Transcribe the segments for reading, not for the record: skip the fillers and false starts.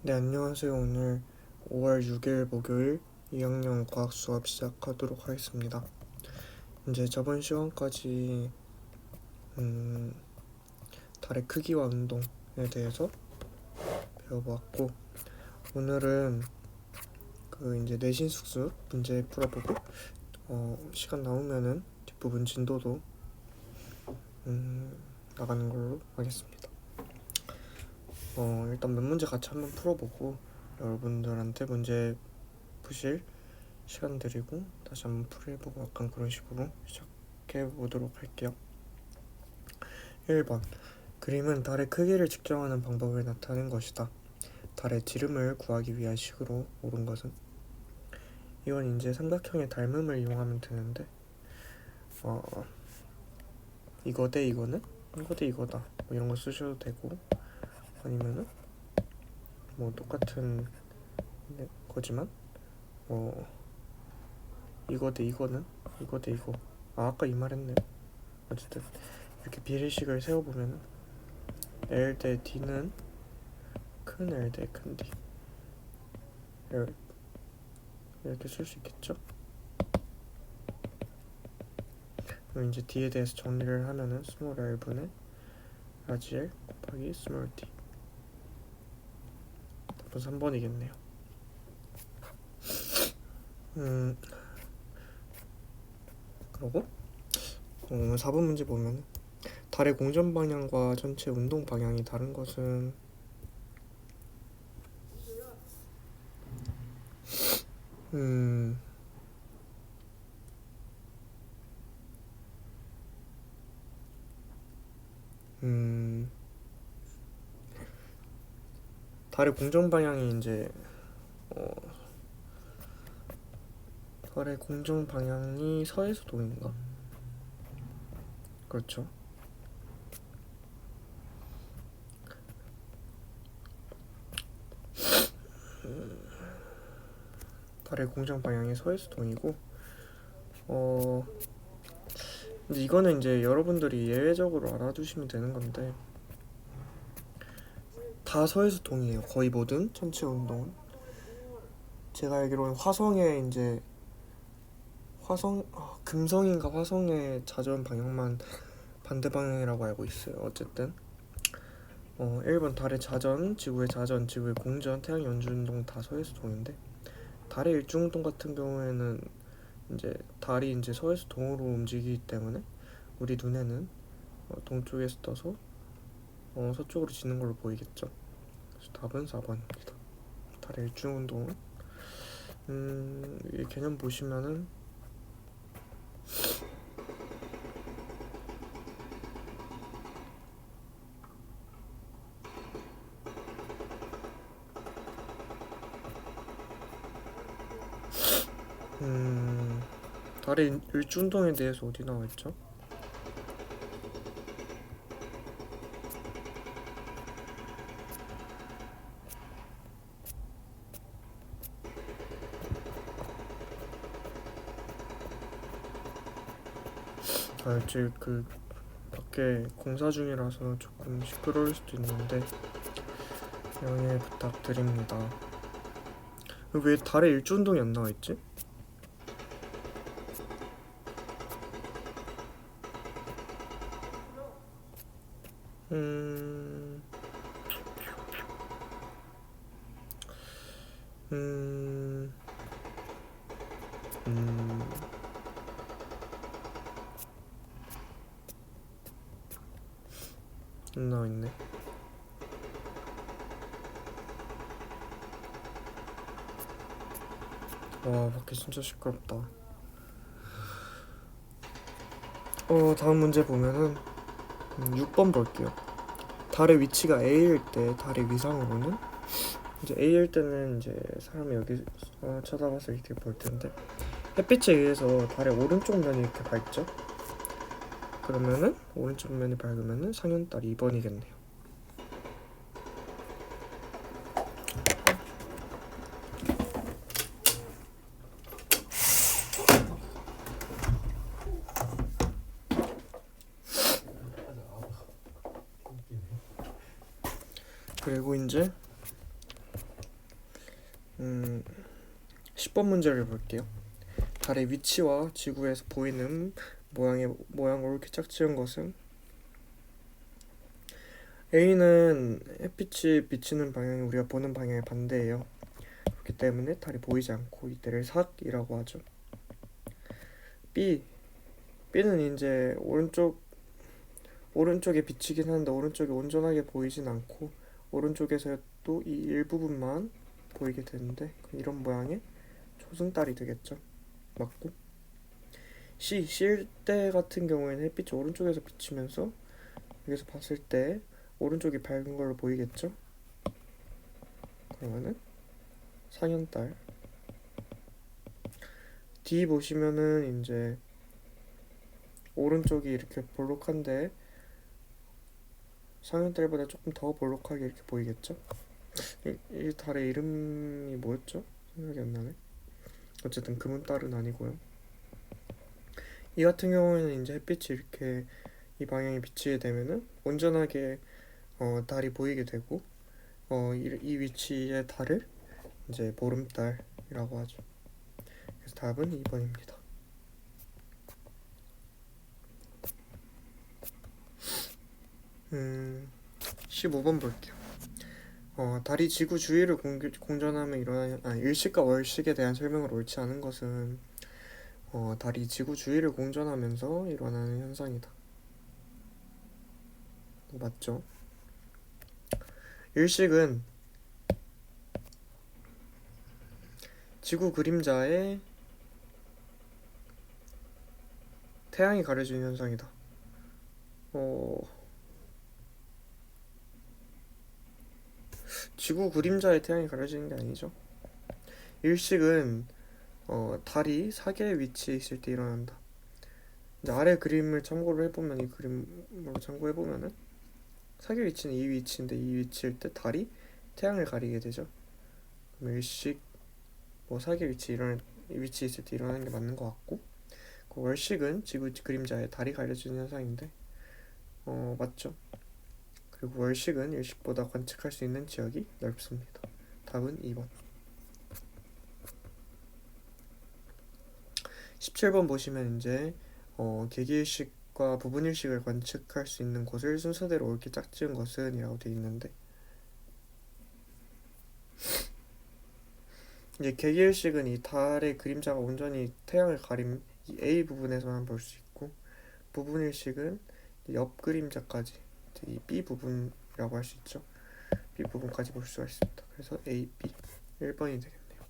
네, 안녕하세요. 오늘 5월 6일 목요일 2학년 과학 수업 시작하도록 하겠습니다. 이제 저번 시간까지 달의 크기와 운동에 대해서 배워보았고, 오늘은 이제 내신 숙수 문제 풀어보고 시간 나오면은 뒷부분 진도도 나가는 걸로 하겠습니다. 일단 몇 문제 같이 한번 풀어보고 여러분들한테 문제 푸실 시간 드리고 다시 한번 풀이해보고 약간 그런 식으로 시작해보도록 할게요. 1번. 그림은 달의 크기를 측정하는 방법을 나타낸 것이다. 달의 지름을 구하기 위한 식으로 옳은 것은? 이건 이제 삼각형의 닮음을 이용하면 되는데 이거 대 이거는? 이거 대 이거다 뭐 이런 거 쓰셔도 되고, 아니면은 뭐 똑같은 거지만 이거 대 이거는? 이거 대 이거. 아까 이 말했네. 어쨌든 이렇게 비례식을 세워보면 L 대 D는 큰 L 대 큰 D 이렇게 쓸 수 있겠죠? 그럼 이제 D에 대해서 정리를 하면은 스몰 L분의 라지 L 곱하기 스몰 D. 답은 3번이겠네요. 그러고 오늘 4번 문제 보면 달의 공전 방향과 전체 운동 방향이 다른 것은? 달의 공전 방향이 이제 달의 공전 방향이 서에서 동인가? 그렇죠. 달의 공전 방향이 서에서 동이고, 근데 이거는 이제 여러분들이 예외적으로 알아두시면 되는 건데, 다 서에서 동이에요. 거의 모든 전체 운동은. 제가 알기로는 화성의 이제 금성인가 화성의 자전 방향만 반대 방향이라고 알고 있어요. 어쨌든 1번 달의 자전, 지구의 공전, 태양 연주 운동 다 서에서 동인데, 달의 일중 운동 같은 경우에는 이제 달이 이제 서에서 동으로 움직이기 때문에 우리 눈에는 동쪽에서 떠서 서쪽으로 지는 걸로 보이겠죠. 그래서 답은 4번입니다. 달의 일중 운동은 이 개념 보시면은 달의 일주 운동에 대해서 어디 나와 있죠? 지금 밖에 공사 중이라서 조금 시끄러울 수도 있는데 양해 부탁드립니다. 왜 달의 일주 운동이 안 나와 있지? 안 나와 있네. 와, 밖에 진짜 시끄럽다. 다음 문제 보면은 6번 볼게요. 달의 위치가 A일 때 달의 위상으로는, 이제 A일 때는 이제 사람이 여기 쳐다봐서 이렇게 볼 텐데, 햇빛에 의해서 달의 오른쪽 면이 이렇게 밝죠? 그러면은 오른쪽 면이 밝으면은 상현달 2번이겠네요. 그리고 이제 음, 10번 문제를 볼게요. 달의 위치와 지구에서 보이는 모양을 이렇게 짝지은 것은 A는 햇빛이 비치는 방향이 우리가 보는 방향의 반대예요. 그렇기 때문에 달이 보이지 않고 이때를 삭이라고 하죠. B는 이제 오른쪽에 비치긴 하는데 오른쪽이 온전하게 보이진 않고 오른쪽에서 또 이 일부분만 보이게 되는데 이런 모양의 초승달이 되겠죠. 맞고 C일 같은 경우에는 햇빛이 오른쪽에서 비치면서 여기서 봤을 때 오른쪽이 밝은 걸로 보이겠죠. 그러면은 상현달. D 보시면은 이제 오른쪽이 이렇게 볼록한데 상현달보다 조금 더 볼록하게 이렇게 보이겠죠. 이 달의 이름이 뭐였죠? 생각이 안 나네. 어쨌든 금은달은 아니고요. 이 같은 경우에는 이제 햇빛이 이렇게 이 방향에 비치게 되면은 온전하게 달이 보이게 되고 이 위치의 달을 이제 보름달이라고 하죠. 그래서 답은 2번입니다. 15번 볼게요. 달이 지구 주위를 공전하며 일어나는 일식과 월식에 대한 설명을 옳지 않은 것은 달이 지구 주위를 공전하면서 일어나는 현상이다. 맞죠? 일식은 지구 그림자에 태양이 가려지는 현상이다. 지구 그림자에 태양이 가려지는 게 아니죠. 일식은 달이 사계에 위치해 있을 때 일어난다. 이제 아래 그림을 참고를 해보면 이 그림으로 참고해보면은 사계 위치는 이 위치인데 이 위치일 때 달이 태양을 가리게 되죠. 그럼 일식 사계 위치에 있을 때 일어나는 게 맞는 것 같고 그 월식은 지구 그림자에 달이 가려지는 현상인데 맞죠. 그리고 월식은 일식보다 관측할 수 있는 지역이 넓습니다. 답은 2번. 17번 보시면 이제 개기일식과 부분일식을 관측할 수 있는 곳을 순서대로 옳게 짝지은 것은 이라고 되어 있는데 이제 개기일식은 이 달의 그림자가 온전히 태양을 가린 이 A 부분에서만 볼 수 있고 부분일식은 옆 그림자까지 이 B 부분이라고 할 수 있죠. B 부분까지 볼 수가 있습니다. 그래서 A, B 1번이 되겠네요.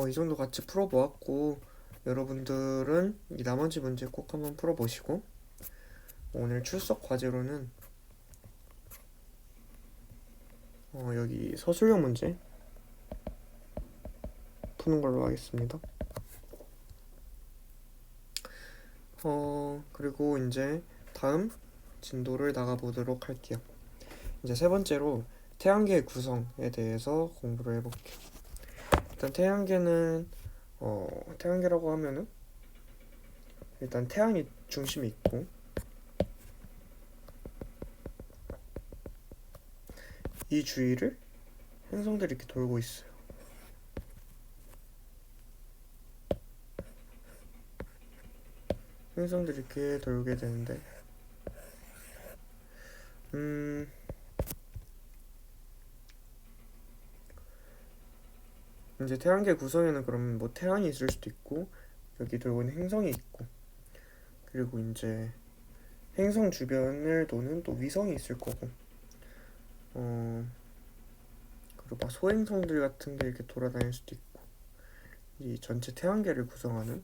이 정도 같이 풀어보았고 여러분들은 이 나머지 문제 꼭 한번 풀어보시고 오늘 출석 과제로는 여기 서술형 문제 푸는 걸로 하겠습니다. 그리고 이제 다음 진도를 나가보도록 할게요. 이제 세 번째로 태양계의 구성에 대해서 공부를 해볼게요. 일단 태양계라고 하면은 일단 태양이 중심이 있고 이 주위를 행성들이 이렇게 돌고 있어요. 행성들이 이렇게 돌게 되는데 이제 태양계 구성에는 그러면 태양이 있을 수도 있고 여기 돌고 있는 행성이 있고 그리고 이제 행성 주변을 도는 또 위성이 있을 거고 그리고 소행성들 같은 게 이렇게 돌아다닐 수도 있고 이 전체 태양계를 구성하는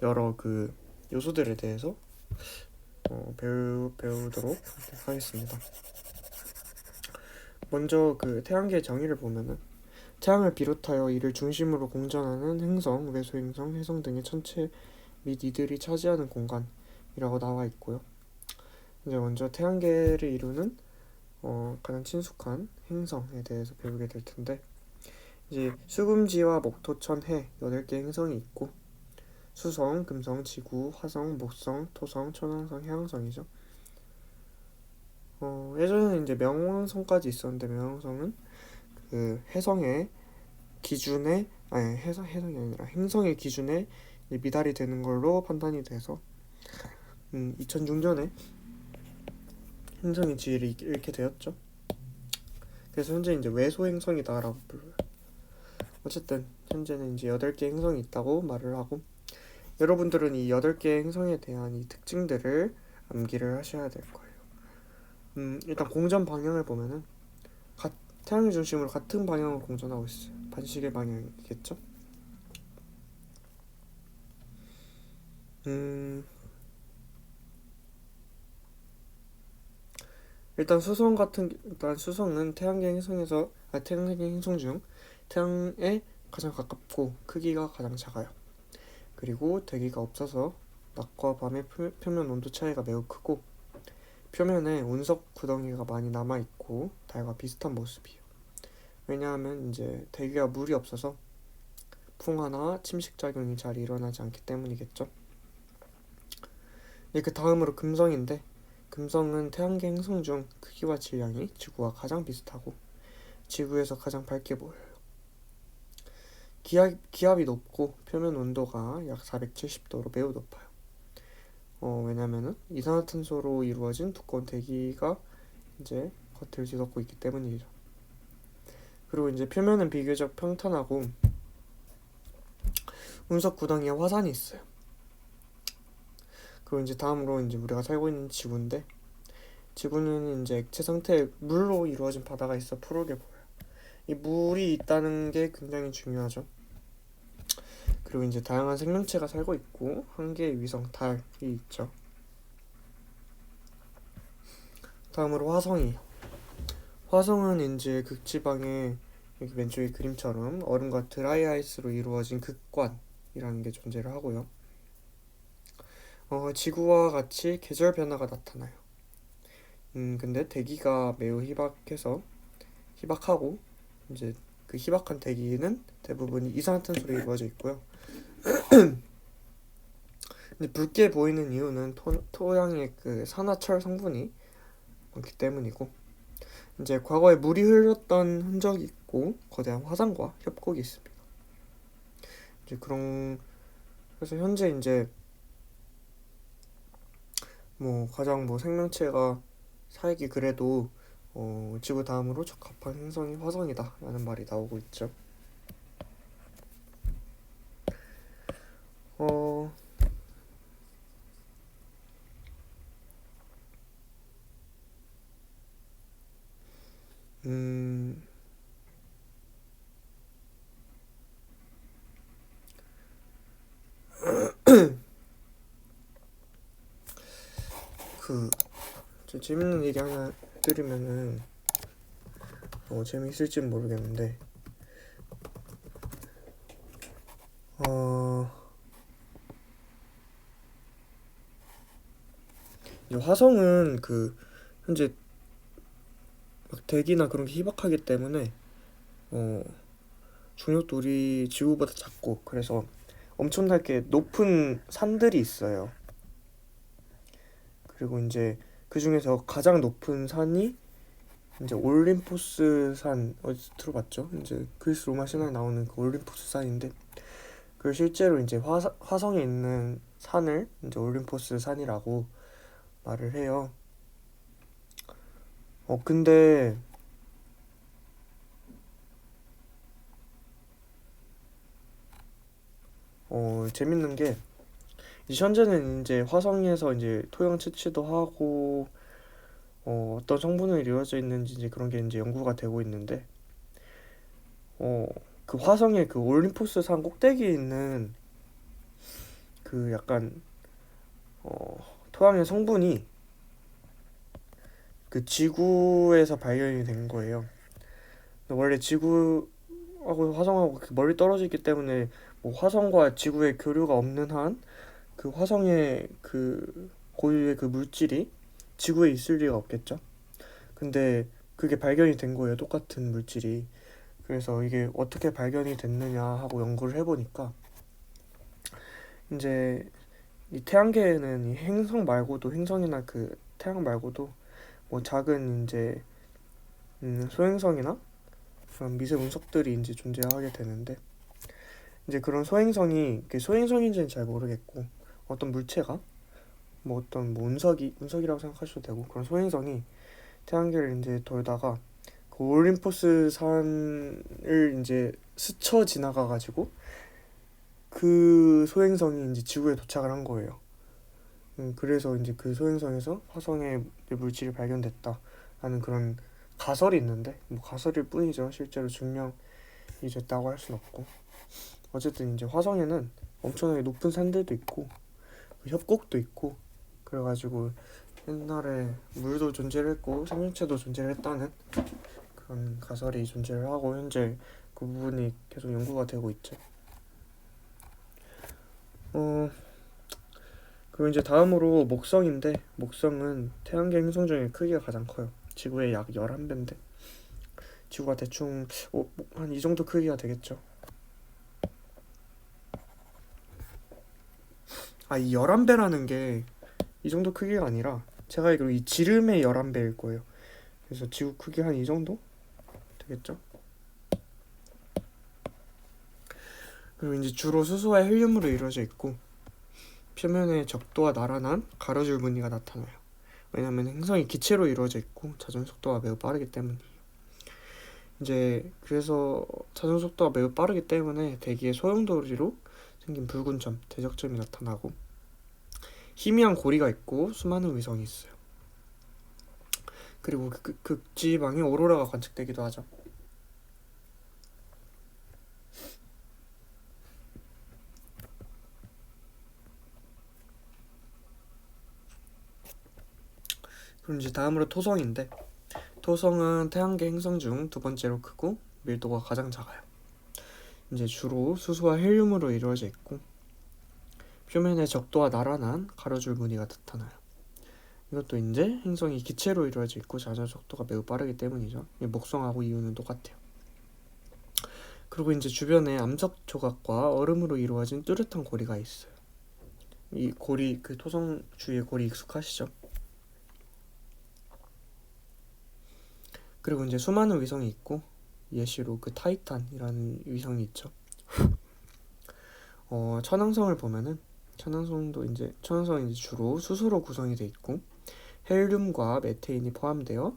여러 그 요소들에 대해서 배우도록 하겠습니다. 먼저 그 태양계의 정의를 보면은 태양을 비롯하여 이를 중심으로 공전하는 행성, 외소행성, 해성 등의 천체 및 이들이 차지하는 공간이라고 나와 있고요. 이제 먼저 태양계를 이루는 가장 친숙한 행성에 대해서 배우게 될 텐데 이제 수금지와 목토천, 해 8개 행성이 있고 수성, 금성, 지구, 화성, 목성, 토성, 천왕성, 해왕성이죠. 예전에는 이제 명왕성까지 있었는데 명왕성은 그 해성의 기준에 아니 해성이 아니라 행성의 기준에 미달이 되는 걸로 판단이 돼서 2006년에 행성의 지위를 잃게 되었죠. 그래서 현재 이제 외소 행성이다라고 불러요. 어쨌든 현재는 이제 8개 행성이 있다고 말을 하고, 여러분들은 이 8개의 행성에 대한 이 특징들을 암기를 하셔야 될 거예요. 일단 공전 방향을 보면은 태양을 중심으로 같은 방향으로 공전하고 있어요. 반시계 방향이겠죠? 일단 수성은 태양계 행성 중 태양에 가장 가깝고 크기가 가장 작아요. 그리고 대기가 없어서 낮과 밤의 표면 온도 차이가 매우 크고, 표면에 운석 구덩이가 많이 남아있고 달과 비슷한 모습이에요. 왜냐하면 이제 대기가 물이 없어서 풍화나 침식작용이 잘 일어나지 않기 때문이겠죠. 그 다음으로 금성인데, 금성은 태양계 행성 중 크기와 질량이 지구와 가장 비슷하고 지구에서 가장 밝게 보여요. 기압이 높고 표면 온도가 약 470도로 매우 높아요. 왜냐면은 이산화탄소로 이루어진 두꺼운 대기가 이제 겉을 뒤덮고 있기 때문이죠. 그리고 이제 표면은 비교적 평탄하고 운석 구덩이에 화산이 있어요. 그리고 이제 다음으로 이제 우리가 살고 있는 지구인데, 지구는 이제 액체 상태의 물로 이루어진 바다가 있어 푸르게 보여요. 이 물이 있다는 게 굉장히 중요하죠. 그리고 이제 다양한 생명체가 살고 있고 한 개의 위성 달이 있죠. 다음으로 화성이에요. 화성은 이제 극지방에 여기 왼쪽의 그림처럼 얼음과 드라이 아이스로 이루어진 극관이라는 게 존재를 하고요. 지구와 같이 계절 변화가 나타나요. 근데 대기가 매우 희박하고 이제 그 희박한 대기는 대부분 이산화탄소로 이루어져 있고요. 근데 붉게 보이는 이유는 토양의 그 산화철 성분이 많기 때문이고, 이제 과거에 물이 흘렀던 흔적이 있고 거대한 화산과 협곡이 있습니다. 이제 그래서 현재 이제 가장 생명체가 살기 그래도 지구 다음으로 적합한 행성이 화성이다 라는 말이 나오고 있죠. 재밌는 얘기 하나 드리면은 재미있을진 모르겠는데, 화성은 현재 대기나 그런 게 희박하기 때문에 중력돌이 지구보다 작고, 그래서 엄청나게 높은 산들이 있어요. 그리고 이제 그 중에서 가장 높은 산이 이제 올림포스 산, 어디서 들어봤죠? 이제 그리스 로마 신화에 나오는 그 올림포스 산인데, 그 실제로 이제 화성에 있는 산을 이제 올림포스 산이라고 말을 해요. 근데 재밌는 게, 이제 현재는 이제 화성에서 이제 토양 채취도 하고 어떤 성분으로 이루어져 있는지 이제 그런 게 이제 연구가 되고 있는데, 그 화성의 그 올림포스 산 꼭대기에 있는 그 약간 토양의 성분이 그 지구에서 발견이 된 거예요. 원래 지구하고 화성하고 멀리 떨어져 있기 때문에 화성과 지구의 교류가 없는 한 그 화성의 그 고유의 그 물질이 지구에 있을 리가 없겠죠. 근데 그게 발견이 된 거예요, 똑같은 물질이. 그래서 이게 어떻게 발견이 됐느냐 하고 연구를 해보니까, 이제 이 태양계에는 이 행성 말고도 행성이나 그 태양 말고도 뭐 작은 이제 소행성이나 그런 미세 운석들이 이제 존재하게 되는데 이제 그런 소행성이 소행성인지는 잘 모르겠고 어떤 물체가 뭐 어떤 뭐 운석이라고 생각하셔도 되고 그런 소행성이 태양계를 이제 돌다가 그 올림포스 산을 이제 스쳐 지나가 가지고 그 소행성이 이제 지구에 도착을 한 거예요. 그래서 이제 그 소행성에서 화성에 물질이 발견됐다라는 그런 가설이 있는데 뭐 가설일 뿐이죠. 실제로 증명이 됐다고 할 순 없고 어쨌든 이제 화성에는 엄청나게 높은 산들도 있고 협곡도 있고 그래가지고 옛날에 물도 존재를 했고 생명체도 존재를 했다는 그런 가설이 존재를 하고 현재 그 부분이 계속 연구가 되고 있죠. 그리고 이제 다음으로 목성인데 목성은 태양계 행성 중에 크기가 가장 커요. 지구의 약 11배인데 지구가 대충 한 이 정도 크기가 되겠죠. 이 11배라는 게 이 정도 크기가 아니라 제가 알기로 이 지름의 11배일 거예요. 그래서 지구 크기 한 이 정도 되겠죠. 그리고 이제 주로 수소와 헬륨으로 이루어져 있고 표면에 적도와 나란한 가로줄 무늬가 나타나요. 왜냐하면 행성이 기체로 이루어져 있고 자전 속도가 매우 빠르기 때문이에요. 이제 그래서 자전 속도가 매우 빠르기 때문에 대기의 소용돌이로 생긴 붉은 점, 대적점이 나타나고 희미한 고리가 있고 수많은 위성이 있어요. 그리고 극지방에 오로라가 관측되기도 하죠. 그럼 이제 다음으로 토성인데 토성은 태양계 행성 중 두 번째로 크고 밀도가 가장 작아요. 이제 주로 수소와 헬륨으로 이루어져 있고 표면에 적도와 나란한 가로줄 무늬가 나타나요. 이것도 이제 행성이 기체로 이루어져 있고 자전 속도가 매우 빠르기 때문이죠. 목성하고 이유는 똑같아요. 그리고 이제 주변에 암석 조각과 얼음으로 이루어진 뚜렷한 고리가 있어요. 이 고리, 그 토성 주위의 고리 익숙하시죠? 그리고 이제 수많은 위성이 있고 예시로 그 타이탄이라는 위성이 있죠. 천왕성을 보면은 천왕성은 이제 주로 수소로 구성이 돼 있고 헬륨과 메테인이 포함되어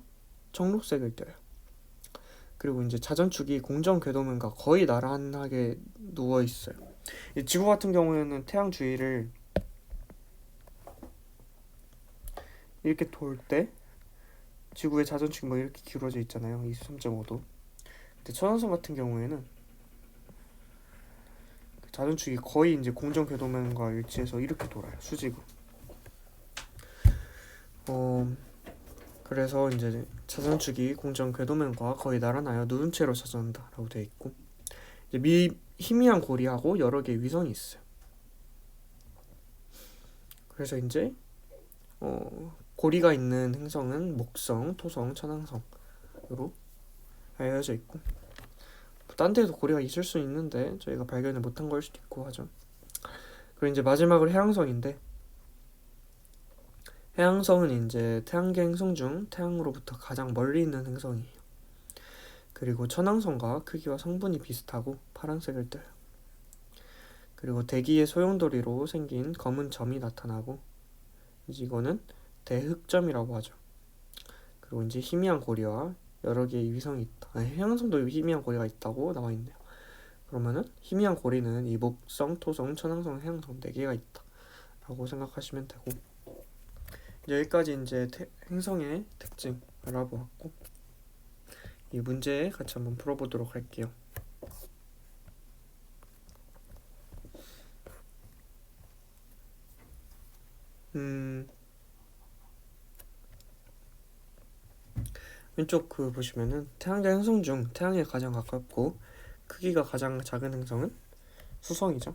청록색을 띨요. 그리고 이제 자전축이 공전 궤도면과 거의 나란하게 누워 있어요. 지구 같은 경우에는 태양 주위를 이렇게 돌 때 지구의 자전축이 뭐 이렇게 기울어져 있잖아요. 23.5도. 근데 천왕성 같은 경우에는 자전축이 거의 이제 공전 궤도면과 일치해서 이렇게 돌아요. 수직으로. 그래서 이제 자전축이 공전 궤도면과 거의 나란하여 누운 채로 자전한다라고 되어 있고 이제 희미한 고리하고 여러 개의 위성이 있어요. 그래서 이제 고리가 있는 행성은 목성, 토성, 천왕성으로 알려져 있고 딴 데도 고리가 있을 수 있는데 저희가 발견을 못한 걸 수도 있고 하죠. 그리고 이제 마지막으로 해왕성인데 해왕성은 이제 태양계 행성 중 태양으로부터 가장 멀리 있는 행성이에요. 그리고 천왕성과 크기와 성분이 비슷하고 파란색을 띨요. 그리고 대기의 소용돌이로 생긴 검은 점이 나타나고 이제 이거는 대흑점이라고 하죠. 그리고 이제 희미한 고리와 여러 개의 위성이 있다. 해왕성도 희미한 고리가 있다고 나와 있네요. 그러면은 희미한 고리는 이 목성, 토성, 천왕성, 해왕성 4개가 있다라고 생각하시면 되고 여기까지 이제 행성의 특징 알아보았고 이 문제 같이 한번 풀어보도록 할게요. 왼쪽 보시면은 태양계 행성 중 태양에 가장 가깝고 크기가 가장 작은 행성은 수성이죠.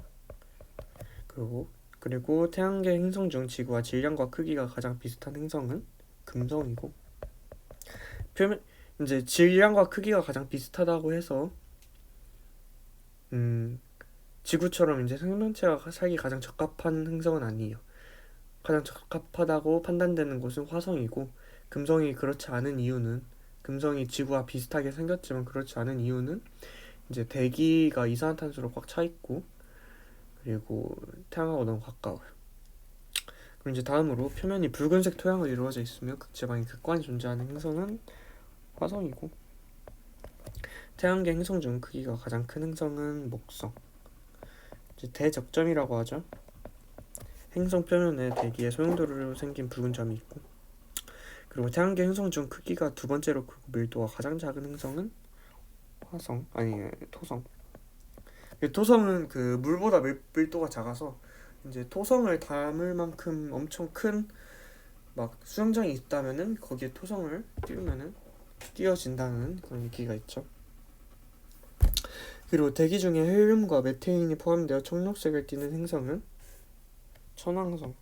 그리고 태양계 행성 중 지구와 질량과 크기가 가장 비슷한 행성은 금성이고 표면 이제 질량과 크기가 가장 비슷하다고 해서 지구처럼 이제 생명체가 살기 가장 적합한 행성은 아니에요. 가장 적합하다고 판단되는 곳은 화성이고, 금성이 그렇지 않은 이유는, 금성이 지구와 비슷하게 생겼지만 그렇지 않은 이유는 이제 대기가 이산화탄소로 꽉 차 있고, 그리고 태양하고 너무 가까워요. 그리고 이제 다음으로 표면이 붉은색 토양으로 이루어져 있으며 극지방이 극관이 존재하는 행성은 화성이고, 태양계 행성 중 크기가 가장 큰 행성은 목성. 이제 대적점이라고 하죠. 행성 표면에 대기의 소용돌이로 생긴 붉은 점이 있고, 그리고 태양계 행성 중 크기가 두 번째로 크고 밀도가 가장 작은 행성은 토성. 토성은 그 물보다 밀도가 작아서 이제 토성을 닮을 만큼 엄청 큰 막 수영장이 있다면은 거기에 토성을 띄우면은 띄어진다는 그런 얘기가 있죠. 그리고 대기 중에 헬륨과 메테인이 포함되어 청록색을 띠는 행성은 천왕성.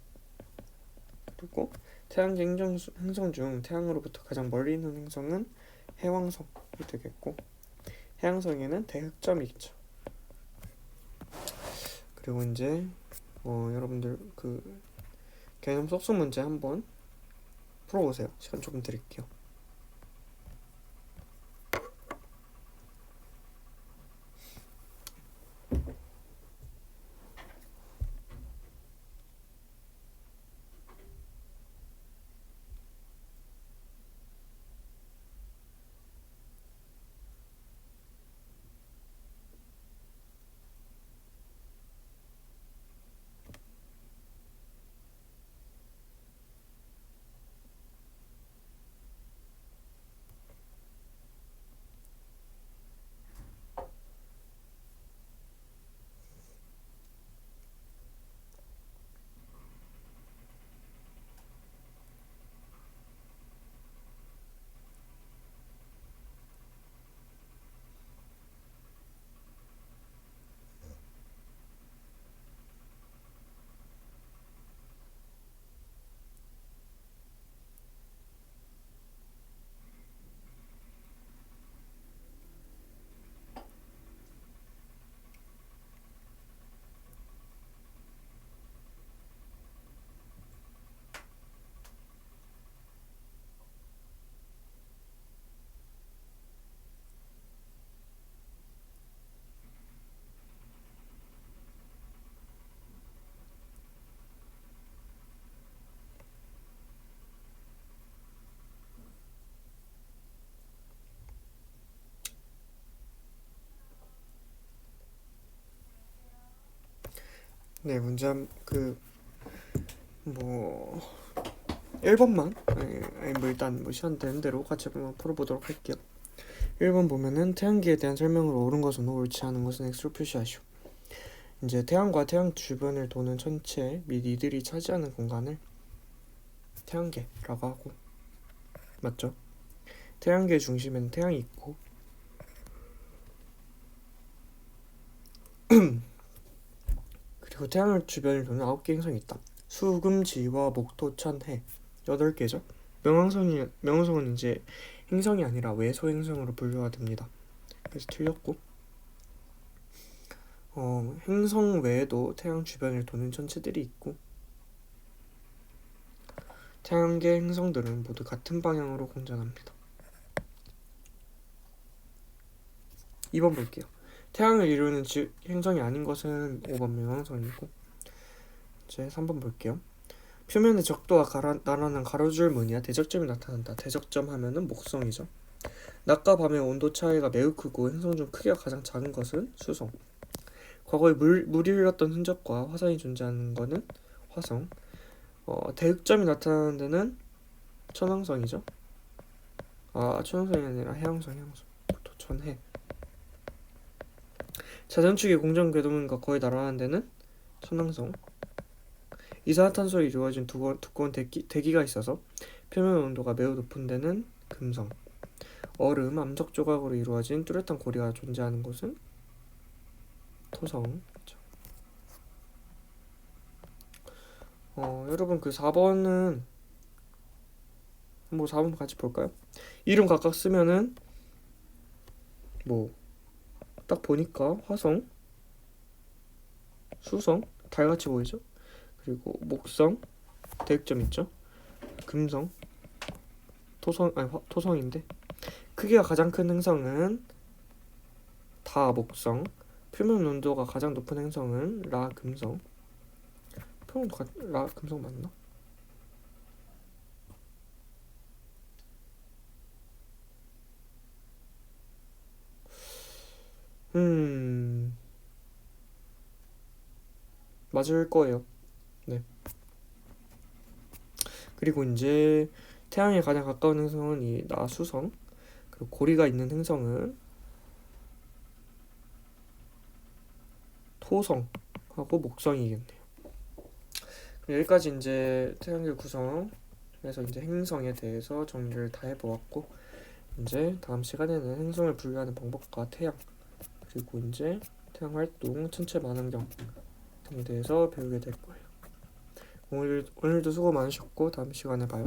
그리고 태양계 행성 중 태양으로부터 가장 멀리 있는 행성은 해왕성이 되겠고, 해왕성에는 대흑점이 있죠. 그리고 이제 여러분들 그 개념 속수 문제 한번 풀어보세요. 시간 조금 드릴게요. 네, 문제 뭐 1번만 뭐 일단 뭐 시간 되는 대로 같이 한번 풀어보도록 할게요. 1번 보면은 태양계에 대한 설명으로 옳은 것은 O, 옳지 않은 것은 X로 표시하시오. 이제 태양과 태양 주변을 도는 천체 및 이들이 차지하는 공간을 태양계라고 하고, 맞죠? 태양계 중심에는 태양이 있고 그리고 태양을 주변을 도는 9개 행성이 있다. 수, 금, 지, 화, 목, 토, 천, 해 8개죠. 명왕성은 이제 행성이 아니라 외소 행성으로 분류가 됩니다. 그래서 틀렸고, 행성 외에도 태양 주변을 도는 천체들이 있고, 태양계 행성들은 모두 같은 방향으로 공전합니다. 2번 볼게요. 태양을 이루는 행성이 아닌 것은 5번 명왕성이고, 이제 3번 볼게요. 표면의 적도와 나란한 가로줄 무늬와 대적점이 나타난다. 대적점 하면은 목성이죠. 낮과 밤의 온도 차이가 매우 크고 행성 중 크기가 가장 작은 것은 수성. 과거에 물이 흘렀던 흔적과 화산이 존재하는 것은 화성. 대흑점이 나타나는 데는 천왕성이죠. 천왕성이 아니라 해왕성. 천해. 자전축의 공전 궤도문과 거의 나란한 데는 천왕성. 이산화탄소로 이루어진 두꺼운 대기가 있어서 표면 온도가 매우 높은 데는 금성. 얼음, 암석 조각으로 이루어진 뚜렷한 고리가 존재하는 곳은 토성. 여러분 그 4번은 4번 같이 볼까요? 이름 각각 쓰면은 딱 보니까 화성, 수성 달같이 보이죠? 그리고 목성 대극점 있죠? 금성 토성 토성인데 크기가 가장 큰 행성은 다목성, 표면 온도가 가장 높은 행성은 라금성. 라금성 맞나? 맞을 거예요. 네. 그리고 이제 태양에 가장 가까운 행성은 이 나수성, 그리고 고리가 있는 행성은 토성하고 목성이겠네요. 여기까지 이제 태양계 구성에서 이제 행성에 대해서 정리를 다 해보았고, 이제 다음 시간에는 행성을 분류하는 방법과 태양, 그리고 이제 태양 활동, 천체 만원경 등에 대해서 배우게 될 거예요. 오늘도 수고 많으셨고 다음 시간에 봐요.